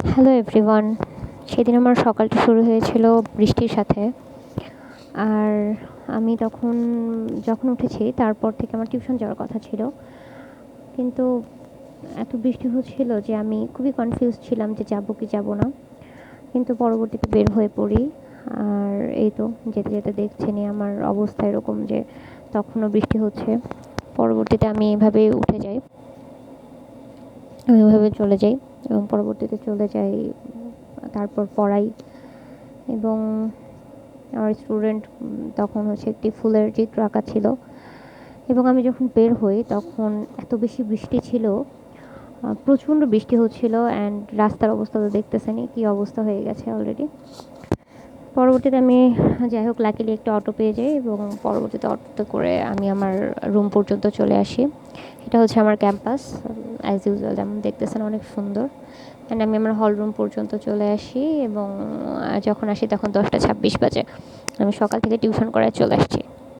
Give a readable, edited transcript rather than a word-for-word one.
Hello everyone. সেদিন আমার সকালটা শুরু হয়েছিল বৃষ্টির সাথে। আর আমি যখন উঠেছি তারপর থেকে আমার টিউশন যাওয়ার কথা ছিল। কিন্তু এত বৃষ্টি হচ্ছিল যে আমি খুবই কনফিউজ ছিলাম যে যাবো কি যাবো না। কিন্তু পরবর্তীতে বের হয়ে পড়ি। আর এই তো যেতে যেতে দেখছেনই আমার অবস্থা এরকম যে তখনও বৃষ্টি হচ্ছে। পরবর্তীতে আমি এভাবেই উঠে যাই, আমি এভাবে চলে যাই এবং পরবর্তীতে চলে যাই, তারপর পড়াই। এবং আমার স্টুডেন্ট তখন হচ্ছে একটি ফুলের চিত্র আঁকা ছিল। এবং আমি যখন বের হই তখন এত বেশি বৃষ্টি ছিল, প্রচণ্ড বৃষ্টি হচ্ছিল। অ্যান্ড রাস্তার অবস্থা তো দেখতেছেনই কী অবস্থা হয়ে গেছে অলরেডি। পরবর্তীতে আমি যাই হোক লাকিলি একটা অটো পেয়ে যাই এবং পরবর্তীতে অটোতে করে আমি আমার রুম পর্যন্ত চলে আসি। এটা হচ্ছে আমার ক্যাম্পাস, অ্যাজ ইউজুয়াল যেমন দেখতেছেন অনেক সুন্দর। অ্যান্ড আমি আমার হল রুম পর্যন্ত চলে আসি এবং যখন আসি তখন 10টা 26 বাজে। আমি সকাল থেকে টিউশন করায় চলে আসছি।